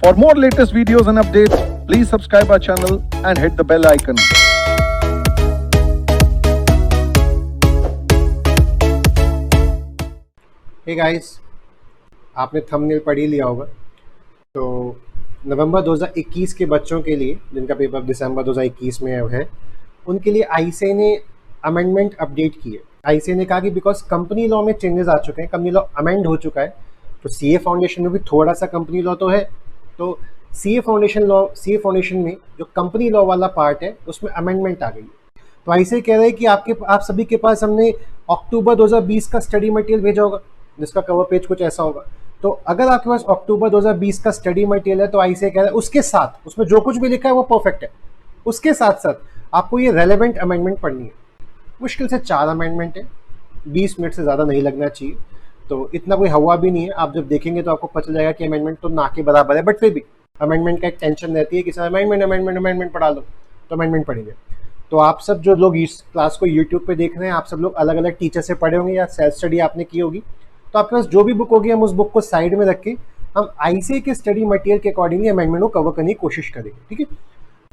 For more latest videos and updates, please subscribe our channel and hit the bell icon. Hey guys, आपने thumbnail पढ़ ही लिया होगा। तो नवंबर 2021 के बच्चों के लिए जिनका पेपर दिसंबर 2021 में है, उनके लिए आईसीए ने अमेंडमेंट अपडेट की है। आईसीए ने कहा कि बिकॉज कंपनी लॉ में चेंजेस आ चुके हैं, कंपनी लॉ अमेंड हो चुका है, तो सीए फाउंडेशन में भी थोड़ा सा कंपनी लॉ तो है, तो सीए फाउंडेशन में जो कंपनी लॉ वाला पार्ट है उसमें अमेंडमेंट आ गई है। तो आईसीए कह रहे हैं कि आप सभी के पास हमने अक्टूबर 2020 का स्टडी मटेरियल भेजा होगा, जिसका कवर पेज कुछ ऐसा होगा। तो अगर आपके पास अक्टूबर 2020 का स्टडी मटेरियल है तो आईसीए कह रहा है उसके साथ उसमें जो कुछ भी लिखा है वो परफेक्ट है, उसके साथ साथ आपको ये रेलेवेंट अमेंडमेंट पढ़नी है। मुश्किल से 4 अमेंडमेंट है, 20 मिनट से ज़्यादा नहीं लगना चाहिए, तो इतना कोई हवा भी नहीं है। आप जब देखेंगे तो आपको पता चल जाएगा कि अमेंडमेंट तो ना के बराबर है, बट फिर भी अमेंडमेंट का एक टेंशन रहती है कि सर अमेंडमेंट पढ़ा लो, तो अमेंडमेंट पढ़ेंगे। तो आप सब जो लोग इस क्लास को यूट्यूब पे देख रहे हैं, आप सब लोग अलग अलग टीचर से पढ़े होंगे या सेल्फ स्टडी आपने की होगी, तो आपके पास जो भी बुक होगी हम उस बुक को साइड में रख के हम आईसीए के स्टडी मटेरियल के अकॉर्डिंगली अमेंडमेंट को कवर करने की कोशिश करेंगे, ठीक है।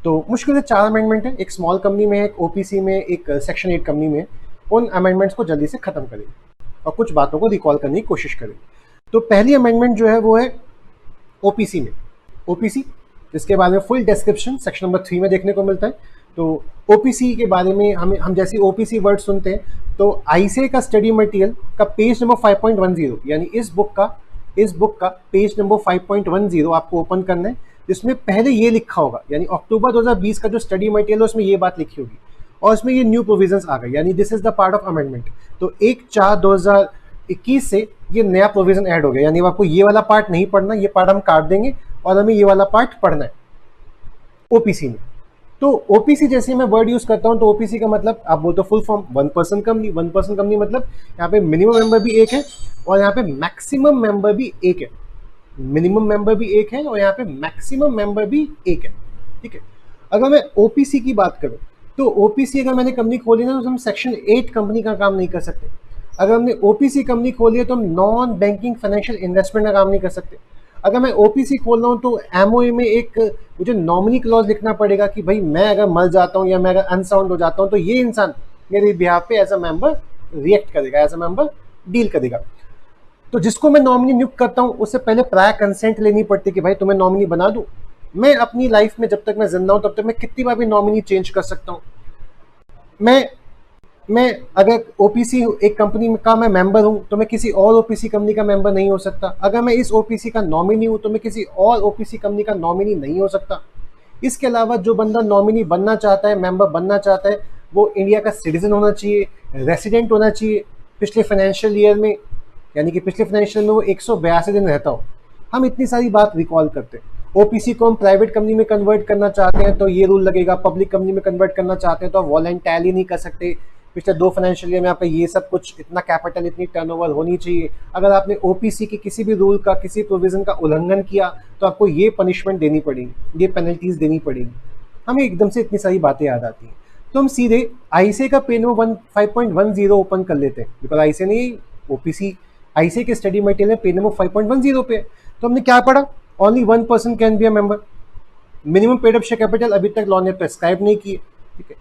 तो मुश्किल से 4 अमेंडमेंट है, एक स्मॉल कंपनी में, एक ओपीसी में, एक सेक्शन 8 कंपनी में। उन अमेंडमेंट्स को जल्दी से खत्म करेंगे और कुछ बातों को रिकॉल करने की कोशिश करेंगे। तो पहली अमेंडमेंट जो है वो है ओपीसी में। ओपीसी जिसके बारे में फुल डिस्क्रिप्शन सेक्शन नंबर 3 में देखने को मिलता है। तो ओपीसी के बारे में हम जैसे ओपीसी वर्ड सुनते हैं तो आईसीए का स्टडी मटेरियल का पेज नंबर 5.10 यानी इस बुक का पेज नंबर 5.10 आपको ओपन करना है, जिसमें पहले ये लिखा होगा, यानी अक्टूबर 2020 का जो स्टडी मटेरियल है उसमें ये बात लिखी होगी और उसमें ये न्यू प्रोविजंस आ गए, यानी this is the part of amendment. तो 1/4/2021 से ये नया प्रोविजन ऐड हो गया, यानी आपको ये वाला पार्ट नहीं पढ़ना, ये पार्ट हम काट देंगे और हमें ये वाला पार्ट पढ़ना है ओपीसी में। तो ओपीसी जैसे मैं वर्ड यूज करता हूं तो ओपीसी का मतलब आप बोलते हो फुल फॉर्म 1% कंपनी मतलब यहाँ पे मिनिमम मेंबर भी एक है और यहाँ पे मैक्सिमम मेंबर भी एक है। मिनिमम मेंबर भी एक है और यहाँ पे मैक्सिमम मेंबर भी एक है, ठीक है। अगर मैं ओपीसी की बात करूं तो ओपीसी अगर मैंने कंपनी खोली ना तो हम सेक्शन 8 कंपनी का काम नहीं कर सकते। अगर हमने ओपीसी कंपनी खोली है तो हम नॉन बैंकिंग फाइनेंशियल इन्वेस्टमेंट का काम नहीं कर सकते। अगर मैं ओपीसी खोल रहा हूँ तो एमओए में एक मुझे नॉमिनी क्लॉज लिखना पड़ेगा कि भाई मैं अगर मर जाता हूँ या मैं अगर अनसाउंड हो जाता हूँ तो ये इंसान मेरे बिहाफ पे एज अ मेंबर रिएक्ट करेगा, एज अ मेंबर डील करेगा। तो जिसको मैं नॉमिनी नियुक्त करता हूँ उससे पहले प्रायर कंसेंट लेनी पड़ती कि भाई तुम्हें नॉमिनी बना दूँ। मैं अपनी लाइफ में जब तक मैं जिंदा हूँ तब तक मैं कितनी बार भी नॉमिनी चेंज कर सकता हूँ। मैं अगर ओपीसी एक कंपनी का मैं मेंबर हूं तो मैं किसी और ओपीसी कंपनी का मेंबर नहीं हो सकता। अगर मैं इस ओपीसी का नॉमिनी हूं तो मैं किसी और ओपीसी कंपनी का नॉमिनी नहीं हो सकता। इसके अलावा जो बंदा नॉमिनी बनना चाहता है, मेंबर बनना चाहता है, वो इंडिया का सिटीजन होना चाहिए, रेसिडेंट होना चाहिए पिछले फाइनेंशियल ईयर में, यानी कि पिछले फाइनेंशियल में वो 182 दिन रहता हो। हम इतनी सारी बात रिकॉल करते हैं। ओपीसी को हम प्राइवेट कंपनी में कन्वर्ट करना चाहते हैं तो ये रूल लगेगा, पब्लिक कंपनी में कन्वर्ट करना चाहते हैं तो आप वॉलंटरली नहीं कर सकते। पिछले 2 फाइनेंशियल ईयर में आपका ये सब कुछ, इतना कैपिटल, इतनी टर्नओवर होनी चाहिए। अगर आपने ओपीसी के किसी भी रूल का, किसी प्रोविजन का उल्लंघन किया तो आपको ये पनिशमेंट देनी पड़ेगी, ये पेनल्टीज देनी पड़ेगी। हमें एकदम से इतनी सारी बातें याद आती हैं तो हम सीधे आईसीए का पेज नंबर 5.10 ओपन कर लेते हैं, बिकॉज आईसीए ने ओपीसी आईसीए के स्टडी मटेरियल में पेज नंबर 5.10 पे। तो हमने क्या पढ़ा? Only 1% can be a member. Minimum paid up share capital अभी तक लॉ ने प्रेस्क्राइब नहीं की है, ठीक है।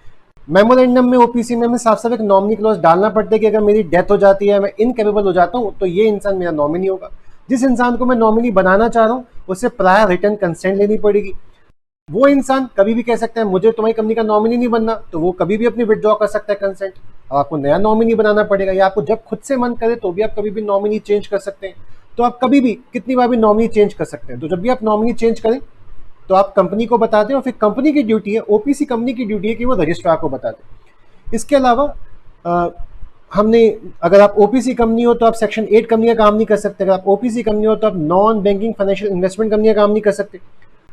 मेमोरेंडम में ओपीसी में हमें साफ साफ एक नॉमिनी क्लॉज डालना पड़ता है कि अगर मेरी डेथ हो जाती है, मैं इनकेपेबल हो जाता हूँ तो ये इंसान मेरा नॉमिनी होगा। जिस इंसान को मैं नॉमिनी बनाना चाह रहा हूँ उससे प्रायर रिटर्न कंसेंट लेनी पड़ेगी। वो इंसान कभी भी कह सकता है मुझे तुम्हारी कंपनी का नॉमिनी नहीं बनना, तो वो कभी भी अपनी विड्रॉ कर सकता है कंसेंट। आपको नया नॉमिनी बनाना पड़ेगा, या आपको जब खुद से मन करे तो भी आप कभी भी नॉमिनी चेंज कर सकते हैं। तो आप कभी भी कितनी बार भी नॉमिनी चेंज कर सकते हैं। तो जब भी आप नॉमिनी चेंज करें तो आप कंपनी को बता दें और फिर कंपनी की ड्यूटी है, ओपीसी कंपनी की ड्यूटी है कि वो रजिस्ट्रार को बता दें। इसके अलावा अगर आप ओपीसी कंपनी हो तो आप सेक्शन 8 कंपनी का काम नहीं कर सकते। अगर आप ओपीसी कंपनी हो तो आप non banking financial investment company का काम नहीं कर सकते।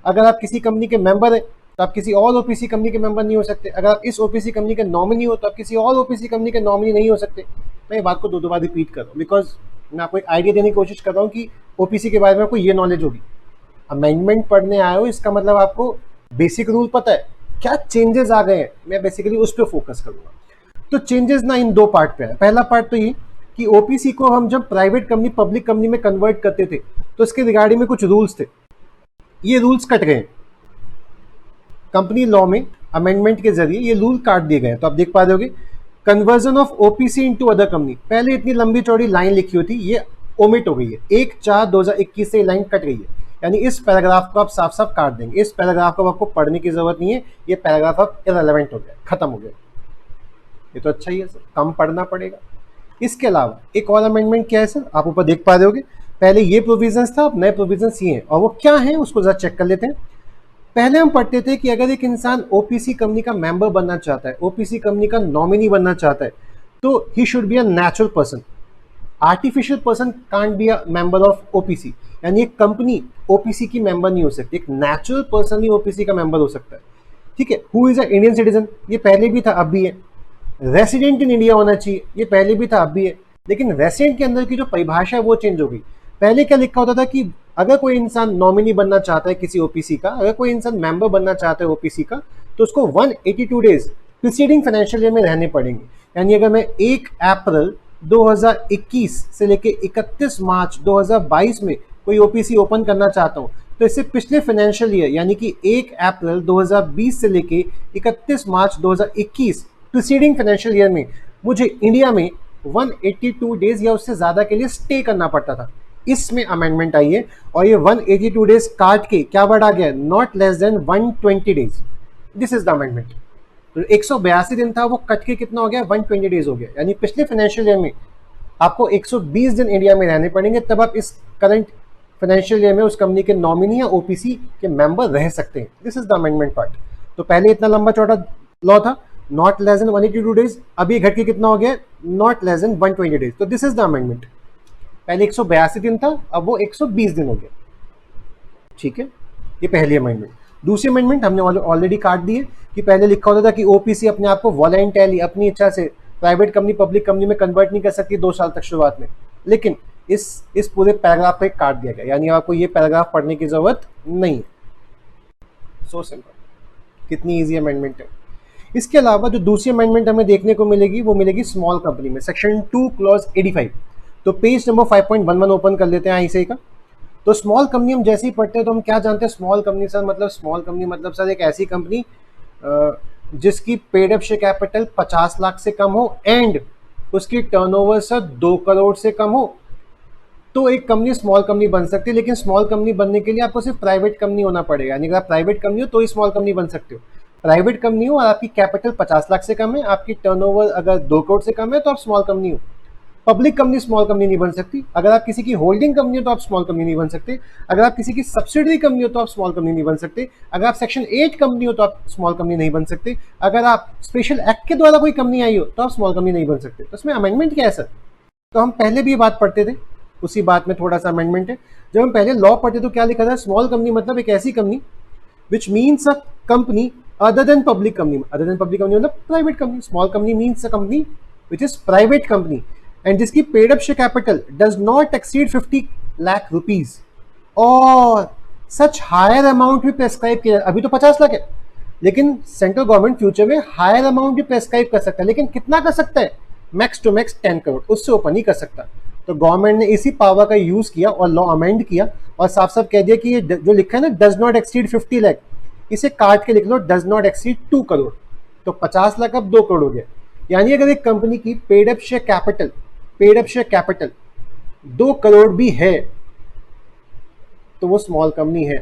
अगर आप किसी कंपनी के मेंबर है तो आप किसी और ओपीसी कंपनी के मेंबर नहीं हो सकते। अगर आप इस ओपीसी कंपनी के नॉमिनी हो तो आप किसी और ओपीसी कंपनी के नॉमिनी नहीं हो सकते। मैं ये बात को 2 बार रिपीट कर रहा हूँ बिकॉज मैं आपको एक आइडिया देने की कोशिश कर रहा हूँ कि ओपीसी के बारे में आपको ये नॉलेज होगी। अमेंडमेंट पढ़ने आए हो इसका मतलब आपको बेसिक रूल पता है, क्या चेंजेस आ गए हैं, मैं बेसिकली उस पर फोकस करूंगा। तो चेंजेस ना इन 2 पार्ट पे है। पहला पार्ट तो ये कि ओपीसी को हम जब प्राइवेट कंपनी पब्लिक कंपनी में कन्वर्ट करते थे तो इसके रिगार्डिंग में कुछ रूल्स थे। ये रूल्स कट गए हैं, कंपनी लॉ में अमेंडमेंट के जरिए ये रूल काट दिए गए हैं। तो आप देख पा रहे होगे, conversion of OPC into other company, पहले इतनी लंबी चौड़ी लाइन लिखी होती, ये ओमिट हो गई है, 1/4/2021 से लाइन कट गई है, यानी इस पैराग्राफ को आप साफ साफ काट देंगे, इस पैराग्राफ को आपको पढ़ने की जरूरत नहीं है, ये पैराग्राफ अब इररिलेवेंट हो गया, खत्म हो गया। ये तो अच्छा ही है सर, कम पढ़ना पड़ेगा। इसके अलावा एक और अमेंडमेंट क्या है सर, आप ऊपर देख पा रहे होगे, पहले ये प्रोविजंस था, अब नए प्रोविजंस ये हैं, और वो क्या है उसको जरा चेक कर लेते हैं। पहले हम पढ़ते थे कि अगर एक इंसान ओपीसी कंपनी का मेंबर बनना चाहता है, ओपीसी कंपनी का नॉमिनी बनना चाहता है, तो he should be a natural person, artificial person can't be a member of OPC, यानी एक कंपनी ओपीसी की मेंबर नहीं हो सकती, एक नेचुरल पर्सन ही ओपीसी का मेंबर हो सकता है, ठीक है। Who is a Indian citizen, ये पहले भी था अब भी है। रेसिडेंट इन इंडिया होना चाहिए, ये पहले भी था अब भी है, लेकिन रेसिडेंट के अंदर की जो परिभाषा है वो चेंज हो गई। पहले क्या लिखा होता था कि अगर कोई इंसान नॉमिनी बनना चाहता है किसी ओपीसी का, अगर कोई इंसान मेंबर बनना चाहता है ओपीसी का, तो उसको 182 डेज प्रीसीडिंग फाइनेंशियल ईयर में रहने पड़ेंगे। यानी अगर मैं 1 अप्रैल 2021 से लेके 31 मार्च 2022 में कोई ओपीसी ओपन करना चाहता हूँ, तो इससे पिछले फाइनेंशियल ईयर यानी कि 1 अप्रैल 2020 से लेके 31 मार्च 2021 प्रीसीडिंग फाइनेंशियल ईयर में मुझे इंडिया में 182 डेज या उससे ज्यादा के लिए स्टे करना पड़ता था। इसमें अमेंडमेंट आई है और ये 182 डेज काट के क्या वर्ड आ गया, not less than 120 days. This is the amendment. तो 182 दिन था वो कट के कितना हो गया, 120 डेज हो गया। यानी पिछले फाइनेंशियल ईयर में आपको 120 दिन इंडिया में रहने पड़ेंगे, तब आप इस करंट फाइनेंशियल ईयर में उस कंपनी के नॉमिनी या ओपीसी के मेंबर रह सकते हैं। This is the amendment part. तो पहले इतना लंबा चौड़ा लॉ था, नॉट लेस देन 182 डेज, अभी घट के कितना हो गया, नॉट लेस देन 120 डेज। तो दिस इज द अमेंडमेंट। पहले 182 दिन था, अब वो 120 दिन हो गया, ठीक है। ये पहली अमेंडमेंट। दूसरी अमेंडमेंट हमने ऑलरेडी काट दी है कि पहले लिखा होता था कि ओपीसी अपने आप को वॉलंटरली अपनी इच्छा से प्राइवेट कंपनी पब्लिक कंपनी में कन्वर्ट नहीं कर सकती 2 साल तक शुरुआत में, लेकिन इस पूरे पैराग्राफ को काट दिया गया, यानी आपको ये पैराग्राफ पढ़ने की जरूरत नहीं है। सो सिंपल, कितनी इजी अमेंडमेंट है। इसके अलावा जो दूसरी अमेंडमेंट हमें देखने को मिलेगी वो मिलेगी स्मॉल कंपनी में, सेक्शन 2 क्लॉज 85। तो पेज नंबर 5.11 ओपन कर लेते हैं आईसीए का। तो स्मॉल कंपनी हम जैसे ही पढ़ते हैं तो हम क्या जानते हैं, स्मॉल कंपनी सर मतलब, स्मॉल कंपनी मतलब सर एक ऐसी कंपनी जिसकी paid up share capital 50 lakh से कम हो एंड उसकी टर्नओवर सर 2 करोड़ से कम हो, तो एक कंपनी स्मॉल कंपनी बन सकती है। लेकिन स्मॉल कंपनी बनने के लिए आपको सिर्फ प्राइवेट कंपनी होना पड़ेगा, यानी अगर आप प्राइवेट कंपनी हो तो ही स्मॉल कंपनी बन सकते हो। प्राइवेट कंपनी हो और आपकी कैपिटल 50 लाख से कम है, आपकी टर्नओवर अगर 2 करोड़ से कम है तो आप स्मॉल कंपनी हो। पब्लिक कंपनी स्मॉल कंपनी नहीं बन सकती। अगर आप किसी की होल्डिंग कंपनी हो तो आप स्मॉल कंपनी नहीं बन सकते। अगर आप किसी की सब्सिडरी कंपनी हो तो आप स्मॉल कंपनी नहीं बन सकते। अगर आप सेक्शन 8 कंपनी हो तो आप स्मॉल कंपनी नहीं बन सकते। अगर आप स्पेशल एक्ट के द्वारा कोई कंपनी आई हो तो आप स्मॉल कंपनी नहीं बन सकते। तो इसमें अमेंडमेंट क्या है सर? तो हम पहले भी ये बात पढ़ते थे, उसी बात में थोड़ा सा अमेंडमेंट है। जब हम पहले लॉ पढ़ते तो क्या लिखा था, स्मॉल कंपनी मतलब एक ऐसी company which means a company other than public company. Other than public company मतलब private company. Small company means a company which is private company and जिसकी paid up share capital does not exceed 50 lakh rupees और such higher amount भी prescribe किया। अभी तो 50 लाख है, लेकिन central government future में हायर अमाउंट भी प्रेस्क्राइब कर सकता है। लेकिन कितना कर सकता है? मैक्स टू मैक्स 10 करोड़, उससे ऊपर नहीं कर सकता। तो गवर्नमेंट ने इसी पावर का यूज किया और लॉ अमेंड किया और साफ साफ कह दिया कि ये जो लिखा है ना, डज नॉट एक्सीड 50 लाख, इसे काट के लिख लो डज नॉट एक्सीड 2 करोड़। तो 50 लाख अब 2 करोड़ हो गया। यानी अगर एक कंपनी की paid up share capital 2 crore भी है तो वो स्मॉल कंपनी है।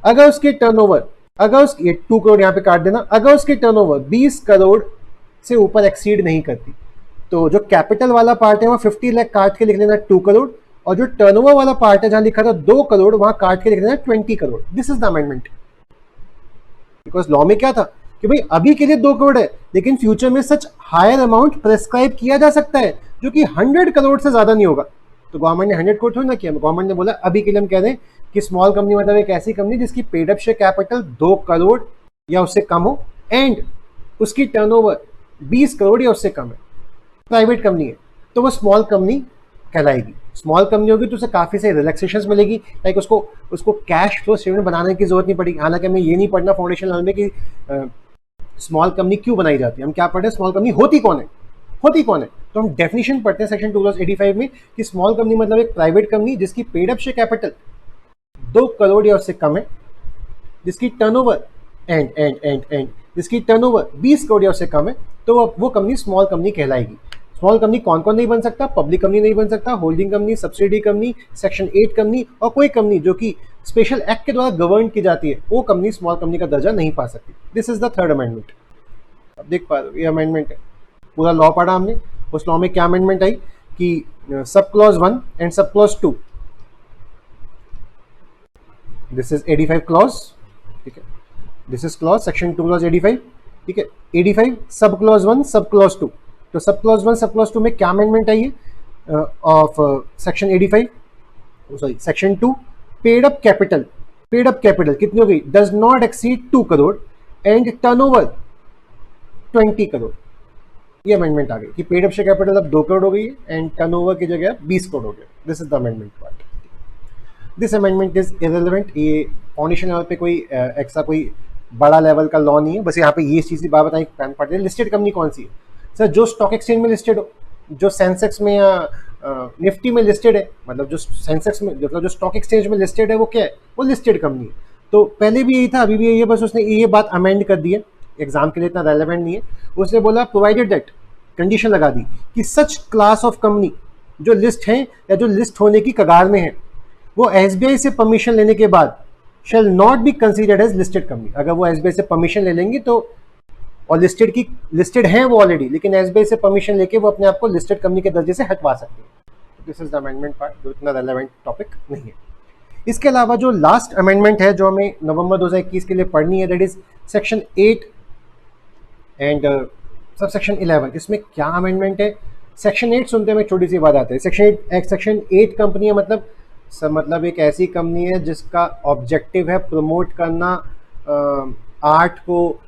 अगर उसके टर्नओवर, अगर उसकी 2 करोड़ यहां पे काट देना, अगर उसके टर्नओवर 20 करोड़ से ऊपर एक्सीड नहीं करती, तो जो कैपिटल वाला पार्ट है वहां 50 लाख काट के लिख लेना 2 करोड़, और जो टर्नओवर वाला पार्ट है जहां लिखा था 2 करोड़ वहां काट के लिख लेना 20 crore. This is the amendment. Because law में क्या था कि भाई अभी के लिए 2 करोड़ है, लेकिन फ्यूचर में सच हायर अमाउंट प्रेस्क्राइब किया जा सकता है जो कि 100 करोड़ से ज्यादा नहीं होगा। तो गवर्नमेंट ने 100 करोड़ थोड़ी ना किया। गवर्नमेंट ने बोला अभी के लिए हम कह रहे हैं कि स्मॉल कंपनी मतलब एक ऐसी कंपनी जिसकी paid up share capital 2 crore या उससे कम हो एंड उसकी टर्नओवर 20 करोड़ या उससे कम है, प्राइवेट कंपनी है, तो वो स्मॉल कंपनी कहलाएगी। स्मॉल कंपनी होगी तो उसे काफी सारी रिलैक्सेशंस मिलेगी, लाइक उसको कैश फ्लो स्टेटमेंट बनाने की जरूरत नहीं पड़ेगी। हालांकि हमें ये नहीं पढ़ना फाउंडेशन लेवल में कि स्मॉल कंपनी क्यों बनाई जाती है, हम क्या पढ़ते हैं स्मॉल कंपनी होती कौन है। तो हम डेफिनेशन पढ़ते हैं सेक्शन 285 में कि स्मॉल कंपनी मतलब एक प्राइवेट कंपनी जिसकी paid up share capital 2 crore या उससे कम है, जिसकी टर्नओवर एंड जिसकी टर्नओवर 20 करोड़ या उससे कम है, तो वो कंपनी स्मॉल कंपनी कहलाएगी। स्मॉल कंपनी कौन कौन नहीं बन सकता? पब्लिक कंपनी नहीं बन सकता, holding company, subsidy company, section 8 company और कोई कंपनी जो कि स्पेशल एक्ट के द्वारा गवर्न की जाती है, वो कंपनी स्मॉल कंपनी का दर्जा नहीं पा सकती। This is the third amendment. अब देख पा रहे हो, ये अमेंडमेंट है, पूरा लॉ पढ़ा हमने। उस लॉ में क्या अमेंडमेंट आई कि sub clause 1 and sub clause 2, this is 85 clause, ठीक है, this is clause section 2 clause 85, ठीक है, 85 सब क्लॉज 1 सब क्लॉज 2। तो सब क्लॉज 1 सब क्लॉज 2 में क्या अमेंडमेंट आई है of section 85, sorry section 2, paid up capital कितनी हो गई? Does not exceed 2 crore and turnover 20 crore. ये अमेंडमेंट आ गई कि पेड अप शेयर कैपिटल अब 2 करोड़ हो गई है एंड टर्नओवर की जगह 20 करोड़ हो गया। This is the amendment part. This amendment is irrelevant. ये फाउंडेशन लेवल पे कोई एक्स्ट्रा कोई बड़ा लेवल का लॉ नहीं है, बस यहाँ पे ये चीज़ की बात बताई पैन पार्टी। लिस्टेड कंपनी कौन सी है सर? जो स्टॉक एक्सचेंज में लिस्टेड हो, जो सेंसेक्स में या निफ्टी में लिस्टेड है, मतलब जो सेंसेक्स में, मतलब जो स्टॉक एक्सचेंज में लिस्टेड है, वो क्या है? वो लिस्टेड कंपनी है। तो पहले भी यही था, अभी भी यही है, बस उसने ये बात अमेंड कर दी है, एग्जाम के लिए इतना रेलेवेंट नहीं है। उसने बोला प्रोवाइडेड दैट, कंडीशन लगा दी कि सच क्लास ऑफ कंपनी जो लिस्ट है या जो लिस्ट होने की कगार में है, वो एसबीआई से परमिशन लेने के बाद shall not be considered as listed company. अगर वो एसबीआई से परमिशन ले लेंगे तो, और लिस्टेड हैं वो ऑलरेडी, लेकिन एसबीआई से परमिशन लेके वो अपने आप को लिस्टेड कंपनी के दर्जे से हटवा सकते हैं। This is the amendment part, जो इतना रेलेवेंट टॉपिक नहीं है। इसके अलावा जो लास्ट अमेंडमेंट है जो हमें नवंबर 2021 के लिए पढ़नी है, that is section 8 and sub section 11। इसमें क्या अमेंडमेंट है? सेक्शन 8 सुनते में एक छोटी सी बात आती है। सेक्शन 8 कंपनी है, मतलब एक ऐसी कंपनी है जिसका ऑब्जेक्टिव है प्रमोट करना आर्ट को,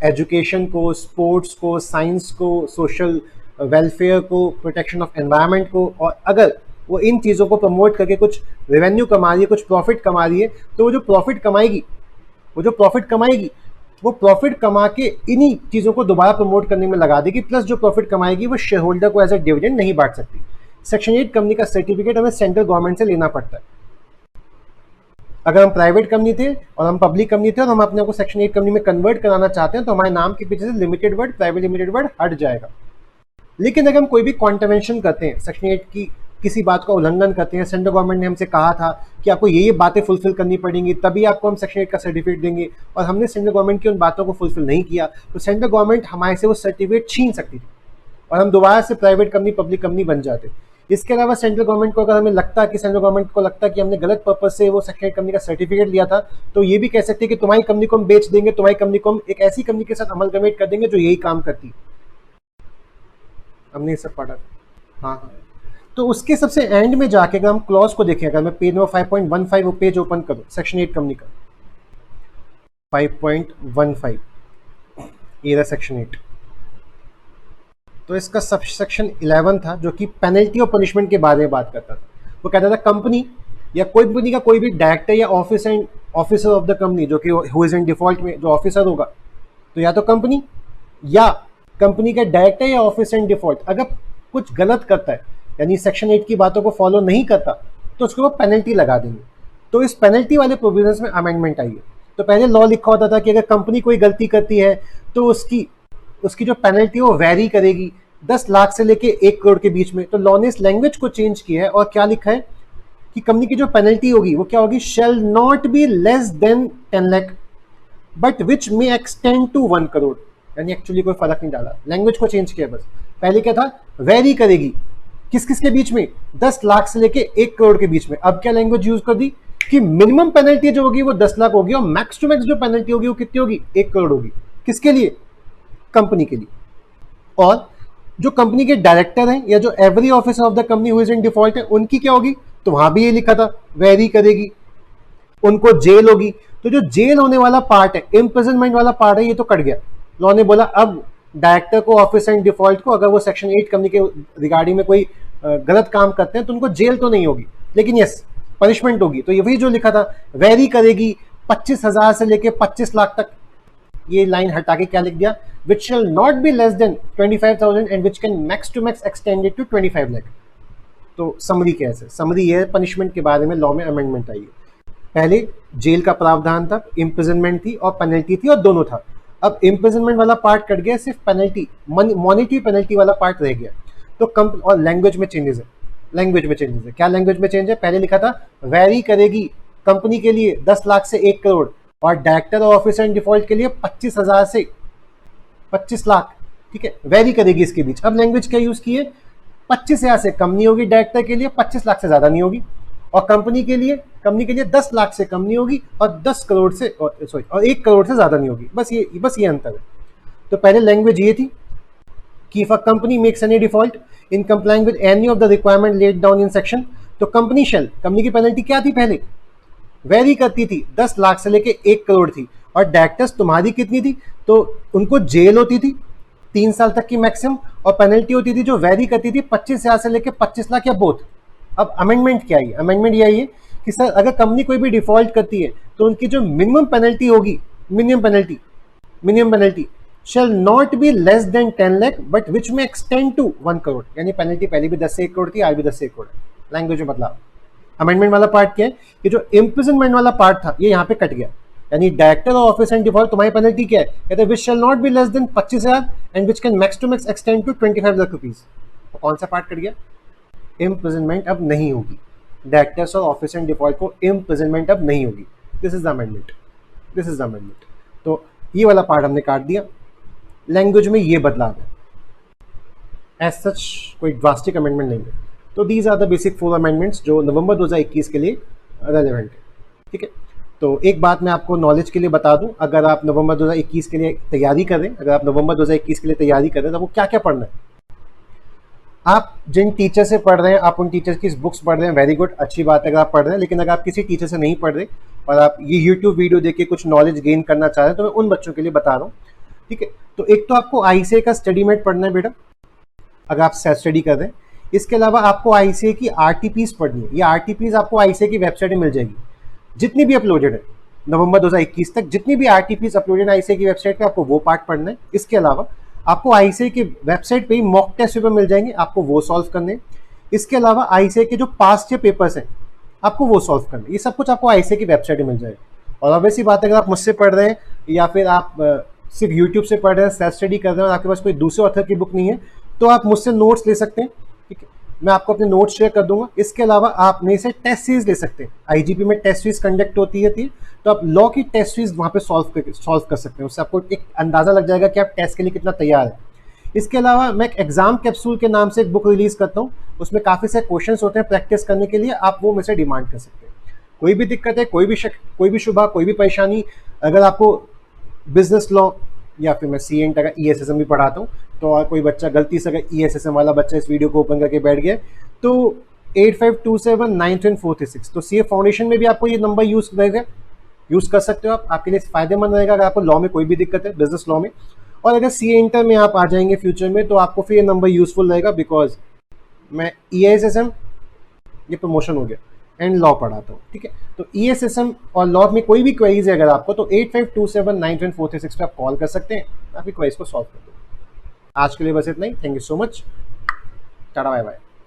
एजुकेशन को, स्पोर्ट्स को, साइंस को, सोशल वेलफेयर को, प्रोटेक्शन ऑफ एनवायरनमेंट को, और अगर वो इन चीज़ों को प्रमोट करके कुछ रेवेन्यू कमा रही है, कुछ प्रॉफिट कमा रही है, तो वो जो प्रॉफिट कमाएगी वो प्रॉफिट कमा के इन्हीं चीज़ों को दोबारा प्रमोट करने में लगा देगी, प्लस जो प्रॉफिट कमाएगी वो शेयर होल्डर को एज ए डिविडेंड नहीं बांट सकती। सेक्शन 8 कंपनी का सर्टिफिकेट हमें सेंट्रल गवर्नमेंट से लेना पड़ता है। अगर हम प्राइवेट कंपनी थे और हम पब्लिक कंपनी थे और हम अपने को सेक्शन 8 कंपनी में कन्वर्ट कराना चाहते हैं, तो हमारे नाम के पीछे से limited word, private limited word हट जाएगा। लेकिन अगर हम कोई भी कॉन्ट्रवेंशन करते हैं, सेक्शन 8 की किसी बात का उल्लंघन करते हैं, सेंट्रल गवर्नमेंट ने हमसे कहा था कि आपको ये बातें फुलफिल करनी पड़ेंगी, तभी आपको हम सेक्शन 8 का सर्टिफिकेट देंगे, और हमने सेंट्रल गवर्नमेंट की उन बातों को फुलफिल नहीं किया, तो सेंट्रल गवर्नमेंट हमारे से वो सर्टिफिकेट छीन सकती थी और हम दोबारा से प्राइवेट कंपनी, पब्लिक कंपनी बन जाते। इसके अलावा सेंट्रल गवर्नमेंट को अगर हमें लगता कि हमने गलत पर्पज से वो सेक्शन 8 कंपनी का सर्टिफिकेट लिया था, तो ये भी कह सकते हैं कि तुम्हारी कंपनी को हम बेच देंगे, तुम्हारी कंपनी को हम एक ऐसी कंपनी के साथ अमलगमेट कर देंगे जो यही काम करती। हमने ये सब पढ़ा। हाँ, तो उसके सबसे एंड में जाके अगर हम क्लॉज को देखें, अगर मैं पेज नंबर 5.15 वो पेज ओपन करूं, सेक्शन 8 कंपनी का 5.15, ये रहा सेक्शन 8। तो इसका सब सेक्शन 11 था जो कि पेनल्टी और पनिशमेंट के बारे में बात करता था। वो कहता था कंपनी या कोई कंपनी का कोई भी डायरेक्टर या ऑफिसर ऑफ द कंपनी, जो कि हु इज इन डिफॉल्ट में जो ऑफिसर होगा, तो या तो कंपनी या कंपनी का डायरेक्टर या ऑफिसर इन डिफॉल्ट अगर कुछ गलत करता है, यानी सेक्शन 8 की बातों को फॉलो नहीं करता, तो उसको वो पेनल्टी लगा देंगे। तो इस पेनल्टी वाले प्रोविजंस में अमेंडमेंट आई है। तो पहले लॉ लिखा होता था कि अगर कंपनी कोई गलती करती है तो उसकी जो पेनल्टी है वो वैरी करेगी 10 लाख से लेके 1 करोड़ के बीच में। तो लॉ ने इस लैंग्वेज को चेंज किया है और क्या लिखा है कि कंपनी की जो पेनल्टी होगी वो क्या होगी? Shall not be less than 10 lakh but which may extend to 1 crore. यानी एक्चुअली कोई फर्क नहीं डाला, लैंग्वेज को चेंज किया बस। पहले क्या था? वैरी करेगी, किस किस के बीच में? 10 लाख से लेके 1 करोड़ के बीच में। अब क्या लैंग्वेज यूज कर दी कि मिनिमम पेनल्टी जो होगी वो 10 लाख होगी और मैक्स टू मैक्स जो पेनल्टी होगी वो कितनी होगी? 1 करोड़ होगी। किसके लिए? कंपनी के लिए। और जो कंपनी के डायरेक्टर हैं या जो every officer of the company who is in default है, उनकी क्या होगी? तो वहां भी ये लिखा था वेरी करेगी, उनको जेल होगी। तो जो जेल होने वाला पार्ट है, इम्प्रिजनमेंट वाला पार्ट है, ये तो कट गया। लॉ ने बोला अब डायरेक्टर को, ऑफिसर इन डिफॉल्ट को, अगर वो सेक्शन 8 कंपनी के रिगार्डिंग में कोई गलत काम करते हैं तो उनको जेल तो नहीं होगी, लेकिन यस पनिशमेंट होगी। तो ये वही जो लिखा था वेरी करेगी 25,000 से लेके 25 लाख तक, ये लाइन हटा के क्या लिख दिया? which shall not be less than 25,000 and which can max to max extended to 25 lakh। तो समरी कैसे? समरी ये पनिशमेंट के बारे में लॉ में अमेंडमेंट आई है। पहले जेल का प्रावधान था, इम्प्रिजनमेंट थी और पेनल्टी थी और दोनों था। अब इम्प्रिजनमेंट वाला पार्ट कट गया, सिर्फ पेनल्टी, मॉनिटरी पेनल्टी वाला पार्ट रह गया। तो और लैंग्वेज में चेंजेस है, क्या लैंग्वेज में चेंज है? पहले लिखा था वैरी करेगी कंपनी के लिए 10 लाख से 1 करोड़ और डायरेक्टर और ऑफिसर इन डिफॉल्ट के लिए 25,000 से 25 लाख, ठीक है, वैरी करेगी इसके बीच। अब लैंग्वेज क्या यूज की है? 25,000 से कम नहीं होगी डायरेक्टर के लिए, 25 लाख से ज्यादा नहीं होगी, और कंपनी के लिए 10 लाख से कम नहीं होगी और 10 करोड़ से और 1 करोड़ से ज्यादा नहीं होगी। बस ये अंतर है। तो पहले लैंग्वेज ये थी कि if a company makes any default in complying with any of the requirement laid down in section, तो कंपनी की पेनल्टी क्या थी? पहले वेरी करती थी, 10 लाख से लेके 1 करोड़ थी, और डायरेक्टर्स तुम्हारी कितनी थी? तो उनको जेल होती थी 3 साल तक की मैक्सिमम, और पेनल्टी होती थी जो वेरी करती थी 25,000 से लेके 25 लाख या बोथ। अब अमेंडमेंट क्या है? अमेंडमेंट यही है कि सर अगर कंपनी कोई भी डिफॉल्ट करती है तो उनकी जो मिनिमम पेनल्टी होगी, minimum penalty shall not be less than 10 lakh but which may extend to 1 crore. यानी पेनल्टी पहले भी 10 से 1 करोड़ थी, आज भी 10 से 1 करोड़ है। लैंग्वेज में बदलाव। अमेंडमेंट वाला पार्ट क्या है कि जो इम्प्रिजनमेंट वाला पार्ट था ये यहाँ पे कट गया। यानी डायरेक्टर और ऑफिसर इन डिफॉल्ट तुम्हारी पेनल्टी क्या है? कहते हैं which shall not be less than 25,000 and which can max to max extend to 25 lakh rupees. तो कौन सा पार्ट कट गया? इम्प्रिजनमेंट अब नहीं होगी, डायरेक्टर्स और ऑफिसर इन डिफॉल्ट को इम्प्रिजनमेंट अब नहीं होगी। This is the amendment. तो ये वाला पार्ट हमने काट दिया। लैंग्वेज में ये बदलाव है, एज सच कोई ड्रास्टिक अमेंडमेंट नहीं है। तो these are the basic 4 amendments जो नवंबर 2021 के लिए रेलेवेंट है, ठीक है। तो एक बात मैं आपको नॉलेज के लिए बता दूं, अगर आप नवंबर 2021 के लिए तैयारी कर रहे हैं, तो वो क्या क्या पढ़ना है? आप जिन टीचर से पढ़ रहे हैं, आप उन टीचर की बुक्स पढ़ रहे हैं, वेरी गुड, अच्छी बात है अगर आप पढ़ रहे हैं। लेकिन अगर आप किसी टीचर से नहीं पढ़ रहे और आप ये यूट्यूब वीडियो देख के कुछ नॉलेज गेन करना चाह रहे हैं, तो मैं उन बच्चों के लिए बता रहा हूँ, ठीक है। तो एक तो आपको आईसीए का स्टडी मेट पढ़ना है बेटा, अगर आप सेल्फ स्टडी कर रहे हैं। इसके अलावा आपको आईसीए की आरटीपीज पढ़नी है। ये आरटीपीज आपको आईसीए की वेबसाइट में मिल जाएगी, जितनी भी अपलोडेड है नवंबर 2021 तक, जितनी भी आरटीपीज अपलोडेड है आईसीए की वेबसाइट पे, आपको वो पार्ट पढ़ना है। इसके अलावा आपको आईसीए की वेबसाइट पे ही मॉक टेस्ट पेपर मिल जाएंगे, आपको वो सॉल्व करने हैं। इसके अलावा आईसीए के जो पास्ट के पेपर्स हैं आपको वो सॉल्व करने हैं। ये सब कुछ आपको आईसीए की वेबसाइट में मिल जाएगा। और ऑब्वियसली बात है, अगर आप मुझसे पढ़ रहे हैं या फिर आप सिर्फ यूट्यूब से पढ़ रहे हैं, सेल्फ स्टडी कर रहे हैं और आपके पास कोई दूसरे ऑथर की बुक नहीं है, तो आप मुझसे नोट्स ले सकते हैं, ठीक है। मैं आपको अपने नोट्स शेयर कर दूंगा। इसके अलावा आप मेरे से टेस्ट सीरीज ले सकते हैं। आईजीपी में टेस्ट सीरीज कंडक्ट होती है, तो आप लॉ की टेस्ट सीरीज वहाँ पे सॉल्व कर सकते हैं। उससे आपको एक अंदाजा लग जाएगा कि आप टेस्ट के लिए कितना तैयार है। इसके अलावा मैं एक एग्जाम कैप्सूल के नाम से एक बुक रिलीज करता हूँ, उसमें काफ़ी सारे क्वेश्चंस होते हैं प्रैक्टिस करने के लिए, आप वो मुझसे डिमांड कर सकते हैं। कोई भी दिक्कत है, कोई भी शक, कोई भी शुबा, कोई भी परेशानी, अगर आपको बिजनेस लॉ या फिर मैं सीएंट अगर ईएसएसएम भी पढ़ाता हूँ, तो और कोई बच्चा गलती से, अगर ईएसएसएम वाला बच्चा इस वीडियो को ओपन करके बैठ गया, तो 8527933436, तो सीए फाउंडेशन में भी आपको ये नंबर यूज कर सकते हो आप। आपके लिए फायदेमंद रहेगा अगर आपको लॉ में कोई भी दिक्कत है, बिजनेस लॉ में। और अगर सीए इंटर में आप आ जाएंगे फ्यूचर में, तो आपको फिर ये नंबर यूजफुल रहेगा, बिकॉज मैं ईएसएसएम, ये प्रमोशन हो गया, एंड लॉ पढ़ाता हूँ, ठीक है। तो ईएसएसएम और लॉ में कोई भी क्वेरीज है अगर आपको, तो 8527933436 पे आप कॉल कर सकते हैं, आपकी क्वेरीज को सॉल्व कर दो। आज के लिए बस इतना ही। Thank you so much, tata bye bye.